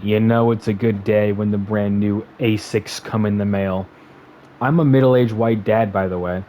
You know it's a good day when the brand new A6 come in the mail. I'm a middle-aged white dad, by the way,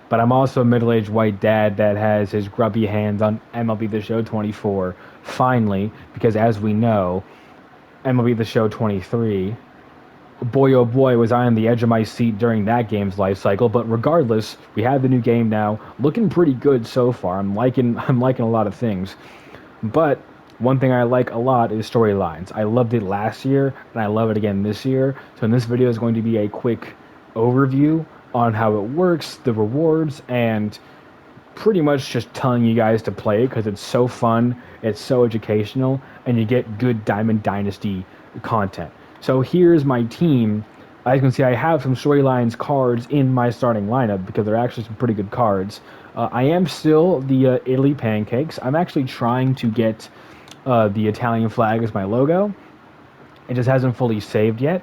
but I'm also a middle-aged white dad that has his grubby hands on MLB The Show 24. Finally, because as we know, MLB The Show 23, boy oh boy was I on the edge of my seat during that game's life cycle. But regardless, we have the new game now, looking pretty good so far. I'm liking a lot of things. But one thing I like a lot is storylines. I loved it last year, and I love it again this year. So in this video is going to be a quick overview on how it works, the rewards, and pretty much just telling you guys to play it because it's so fun, it's so educational, and you get good Diamond Dynasty content. So here's my team. As you can see, I have some storylines cards in my starting lineup because they're actually some pretty good cards. I am still the Italy Pancakes. I'm actually trying to get the Italian flag as my logo. It just hasn't fully saved yet.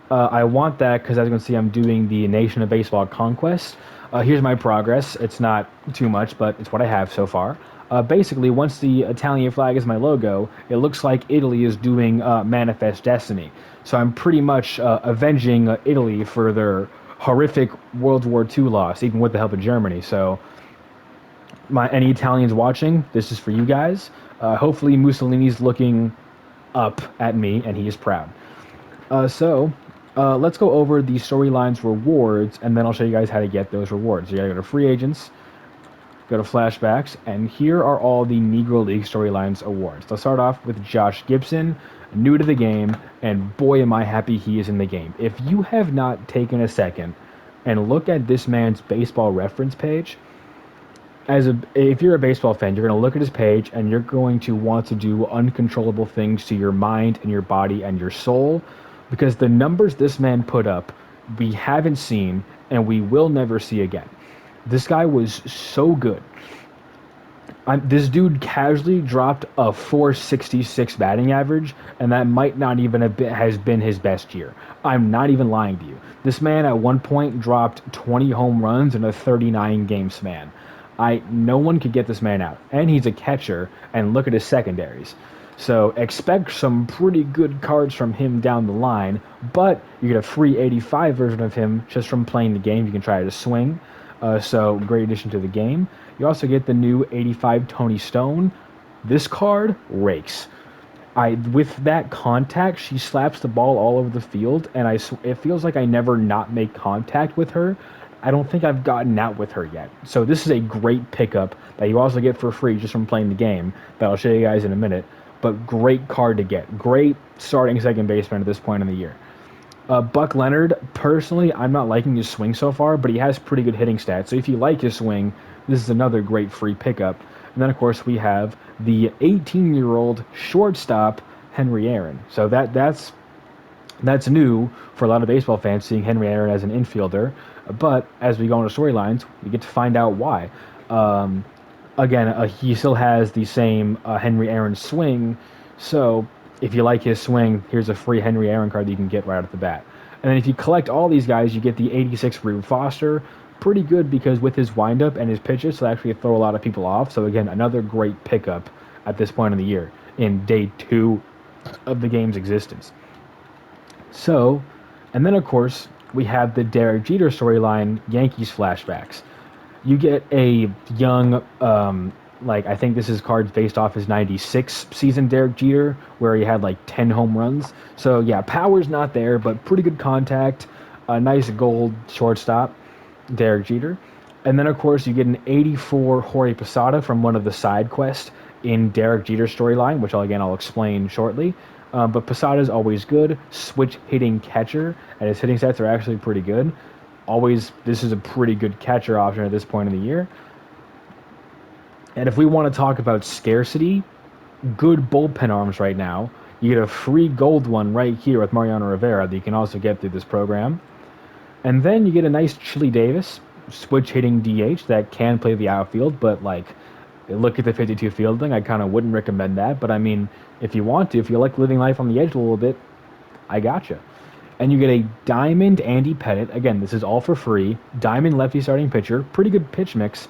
I want that because, as you can see, I'm doing the Nation of Baseball Conquest. Here's my progress. It's not too much, but it's what I have so far. Basically, once the Italian flag is my logo, it looks like Italy is doing Manifest Destiny. So I'm pretty much avenging Italy for their horrific World War II loss, even with the help of Germany. So, any Italians watching, this is for you guys. Hopefully, Mussolini's looking up at me, and he is proud. Let's go over the storylines rewards, and then I'll show you guys how to get those rewards. You gotta go to free agents, go to flashbacks, and here are all the Negro League storylines awards. Let's start off with Josh Gibson, new to the game, and boy am I happy he is in the game. If you have not taken a second and look at this man's baseball reference page, if you're a baseball fan, you're going to look at his page and you're going to want to do uncontrollable things to your mind and your body and your soul, because the numbers this man put up, we haven't seen and we will never see again. This guy was so good. This dude casually dropped a 466 batting average, and that might not even has been his best year. I'm not even lying to you. This man at one point dropped 20 home runs in a 39 game span. No one could get this man out, and he's a catcher. And look at his secondaries. So expect some pretty good cards from him down the line, but you get a free 85 version of him just from playing the game. You can try to swing. So great addition to the game. You also get the new 85 Tony Stone. This card rakes. With that contact, she slaps the ball all over the field, and it feels like I never not make contact with her. I don't think I've gotten out with her yet. So this is a great pickup that you also get for free just from playing the game that I'll show you guys in a minute. But great card to get. Great starting second baseman at this point in the year. Buck Leonard, personally, I'm not liking his swing so far, but he has pretty good hitting stats. So if you like his swing, this is another great free pickup. And then, of course, we have the 18-year-old shortstop, Henry Aaron. So that's new for a lot of baseball fans, seeing Henry Aaron as an infielder. But as we go into storylines, we get to find out why. Again, he still has the same Henry Aaron swing. So if you like his swing, here's a free Henry Aaron card that you can get right off the bat. And then if you collect all these guys, you get the 86 Rube Foster. Pretty good because with his windup and his pitches, he'll actually throw a lot of people off. So again, another great pickup at this point in the year, in day 2 of the game's existence. So, and then of course, we have the Derek Jeter storyline, Yankees flashbacks. You get a young, I think this is cards based off his 96 season Derek Jeter, where he had like 10 home runs. So yeah, power's not there, but pretty good contact, a nice gold shortstop, Derek Jeter. And then of course you get an 84 Jorge Posada from one of the side quests in Derek Jeter's storyline, which I'll explain shortly. But Posada is always good, switch hitting catcher, and his hitting stats are actually pretty good. This is a pretty good catcher option at this point in the year. And if we want to talk about scarcity, good bullpen arms right now. You get a free gold one right here with Mariano Rivera that you can also get through this program. And then you get a nice Chili Davis, switch hitting DH that can play the outfield, but look at the 52 fielding. I kind of wouldn't recommend that, but I mean, if you want to, if you like living life on the edge a little bit, I gotcha. And you get a Diamond Andy Pettitte. Again, this is all for free. Diamond lefty starting pitcher. Pretty good pitch mix.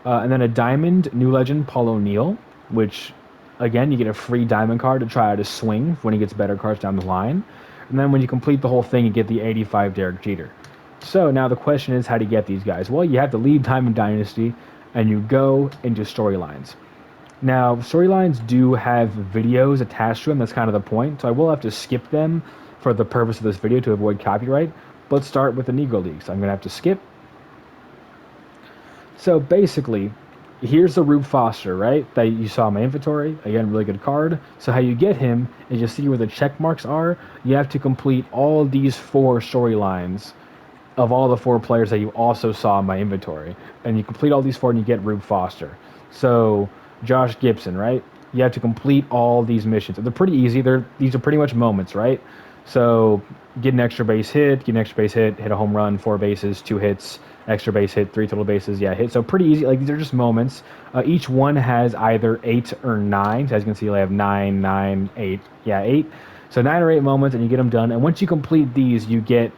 And then a Diamond New Legend Paul O'Neill, which Again, you get a free diamond card to try out his swing when he gets better cards down the line. And then when you complete the whole thing, you get the 85 Derek Jeter. So now the question is, how do you get these guys? Well, you have to leave Diamond Dynasty and you go into storylines. Now, storylines do have videos attached to them. That's kind of the point. So I will have to skip them for the purpose of this video to avoid copyright. But let's start with the Negro Leagues. I'm going to have to skip. So basically, here's the Rube Foster, right? That you saw in my inventory. Again, really good card. So how you get him is you see where the check marks are. You have to complete all these 4 storylines of all the 4 players that you also saw in my inventory. And you complete all these 4 and you get Rube Foster. So Josh Gibson, right? You have to complete all these missions. They're pretty easy. These are pretty much moments, right? So get an extra base hit, hit a home run, 4 bases, 2 hits, extra base hit, 3 total bases, hit. So pretty easy. Like, these are just moments. Each one has either 8 or 9. So as you can see, I have 9, 9, 8. 8. So 9 or 8 moments, and you get them done. And once you complete these, you get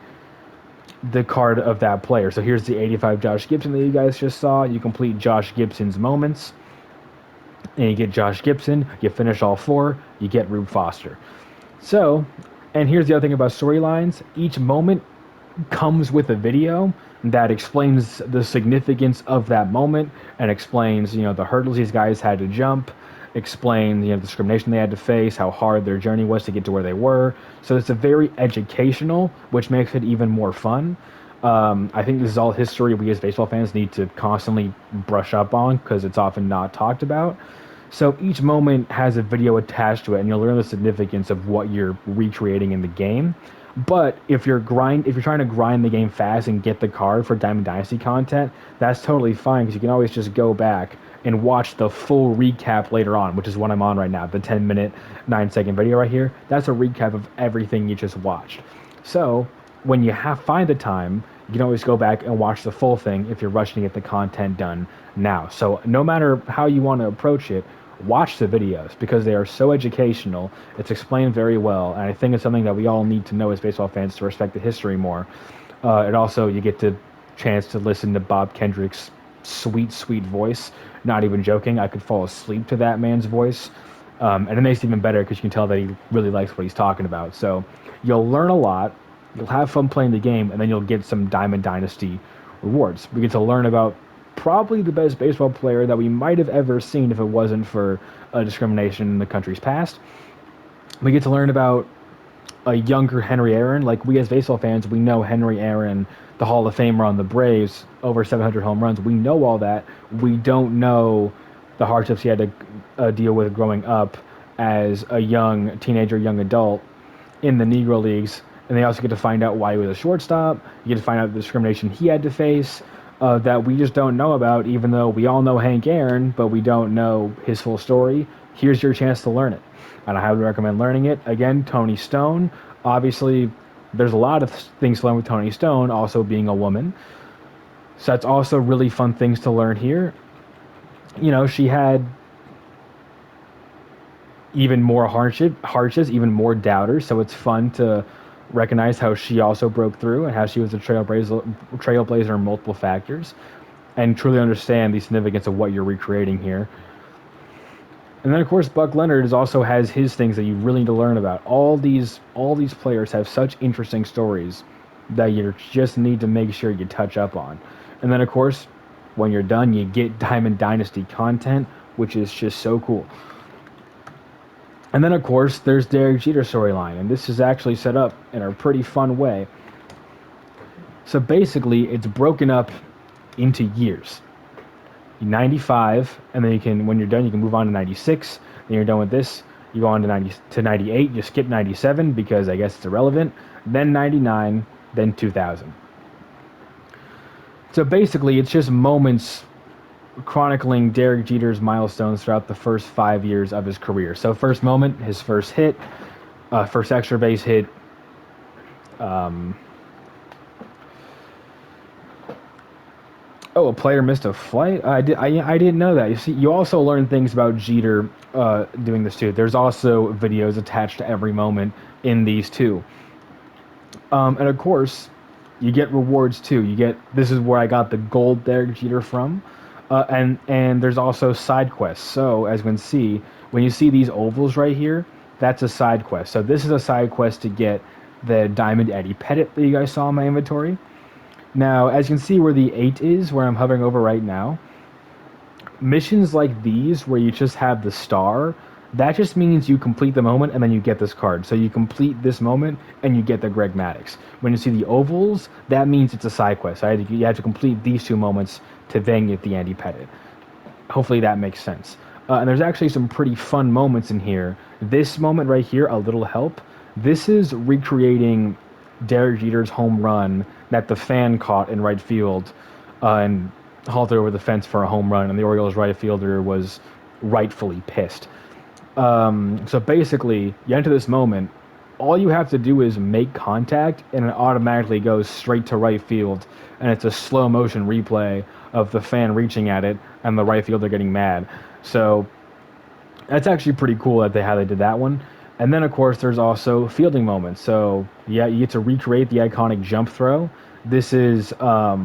the card of that player. So here's the 85 Josh Gibson that you guys just saw. You complete Josh Gibson's moments, and you get Josh Gibson. You finish all 4, you get Rube Foster. So, and here's the other thing about storylines. Each moment comes with a video that explains the significance of that moment and explains, the hurdles these guys had to jump, explain, the discrimination they had to face, how hard their journey was to get to where they were. So it's a very educational, which makes it even more fun. I think this is all history we as baseball fans need to constantly brush up on because it's often not talked about. So each moment has a video attached to it, and you'll learn the significance of what you're recreating in the game. But if you're trying to grind the game fast and get the card for Diamond Dynasty content, that's totally fine because you can always just go back and watch the full recap later on, which is what I'm on right now, the 10-minute, 9-second video right here. That's a recap of everything you just watched. So when you find the time, you can always go back and watch the full thing if you're rushing to get the content done now. So no matter how you want to approach it, watch the videos because they are so educational. It's explained very well, and I think it's something that we all need to know as baseball fans to respect the history more. And also, you get the chance to listen to Bob Kendrick's sweet, sweet voice. Not even joking, I could fall asleep to that man's voice. And it makes it even better because you can tell that he really likes what he's talking about. So you'll learn a lot, you'll have fun playing the game, and then you'll get some Diamond Dynasty rewards. We get to learn about probably the best baseball player that we might have ever seen if it wasn't for discrimination in the country's past. We get to learn about a younger Henry Aaron. Like, we as baseball fans, we know Henry Aaron, the Hall of Famer on the Braves, over 700 home runs. We know all that. We don't know the hardships he had to deal with growing up as a young teenager, young adult in the Negro Leagues. And they also get to find out why he was a shortstop. You get to find out the discrimination he had to face that we just don't know about, even though we all know Hank Aaron, but we don't know his full story. Here's your chance to learn it. And I highly recommend learning it. Again, Tony Stone. Obviously, there's a lot of things to learn with Tony Stone, also being a woman. So that's also really fun things to learn here. She had even more hardships, even more doubters. So it's fun to recognize how she also broke through and how she was a trailblazer in multiple factors, and truly understand the significance of what you're recreating here. And then, of course, Buck Leonard also has his things that you really need to learn about. All these players have such interesting stories that you just need to make sure you touch up on. And then, of course, when you're done, you get Diamond Dynasty content, which is just so cool. And then, of course, there's Derek Jeter's storyline, and this is actually set up in a pretty fun way. So basically, it's broken up into years. 95, and then when you're done, you can move on to 96. Then you're done with this, you go on to 98. You skip 97 because I guess it's irrelevant. Then 99, then 2000. So basically, it's just moments chronicling Derek Jeter's milestones throughout the first 5 years of his career. So first moment, his first hit, first extra base hit, a player missed a flight? I didn't know that. You see, you also learn things about Jeter doing this too. There's also videos attached to every moment in these too. And of course, you get rewards too. This is where I got the gold Derek Jeter from. And there's also side quests. So as you can see, When you see these ovals right here, that's a side quest. So this is a side quest to get the Diamond Eddie Pettit that you guys saw in my inventory. Now, as you can see where the 8 is, where I'm hovering over right now, missions like these where you just have the star, that just means you complete the moment and then you get this card. So you complete this moment and you get the Greg Maddux. When you see the ovals, that means it's a side quest. You have to complete these 2 moments to then get the Andy Pettit. Hopefully that makes sense. And there's actually some pretty fun moments in here. This moment right here, a little help. This is recreating Derek Jeter's home run that the fan caught in right field and halted over the fence for a home run, and the Orioles right fielder was rightfully pissed. So basically, you enter this moment, all you have to do is make contact, and it automatically goes straight to right field, and it's a slow motion replay of the fan reaching at it and the right fielder getting mad. So that's actually pretty cool that how they did that one. And then, of course, there's also fielding moments. So yeah, you get to recreate the iconic jump throw. This is what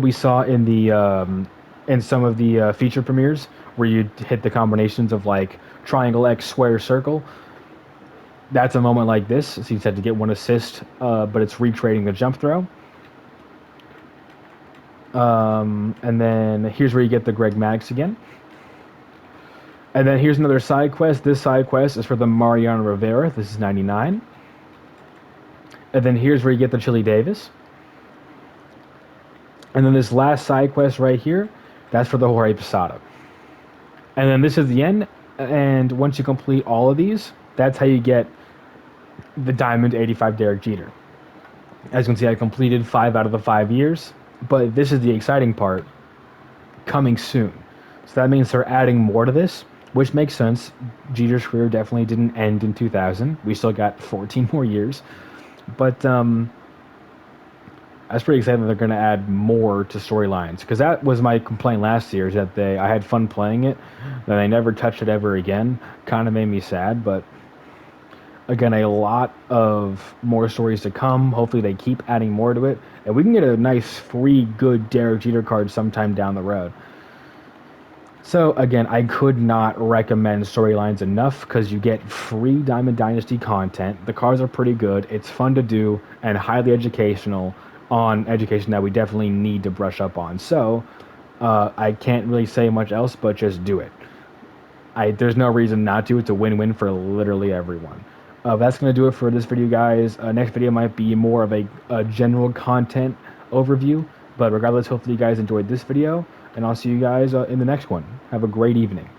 we saw in the in some of the feature premieres, where you hit the combinations of like triangle X, square, circle. That's a moment like this. So you said to get 1 assist, but it's recreating the jump throw. And then here's where you get the Greg Maddux again. And then here's another side quest. This side quest is for the Mariano Rivera. This is 99. And then here's where you get the Chili Davis. And then this last side quest right here, that's for the Jorge Posada. And then this is the end. And once you complete all of these, that's how you get the Diamond 85 Derek Jeter. As you can see, I completed 5 out of the 5 years. But this is the exciting part. Coming soon. So that means they're adding more to this, which makes sense. Jeter's career definitely didn't end in 2000. We still got 14 more years. But I was pretty excited that they're going to add more to storylines, because that was my complaint last year, is that I had fun playing it, then they never touched it ever again. Kind of made me sad, but again, a lot of more stories to come. Hopefully they keep adding more to it, and we can get a nice free good Derek Jeter card sometime down the road. So again, I could not recommend storylines enough, because you get free Diamond Dynasty content. The cards are pretty good. It's fun to do and highly educational on education that we definitely need to brush up on. So I can't really say much else, but just do it. There's no reason not to. It's a win-win for literally everyone. That's going to do it for this video, guys. Next video might be more of a general content overview. But regardless, hopefully you guys enjoyed this video. And I'll see you guys in the next one. Have a great evening.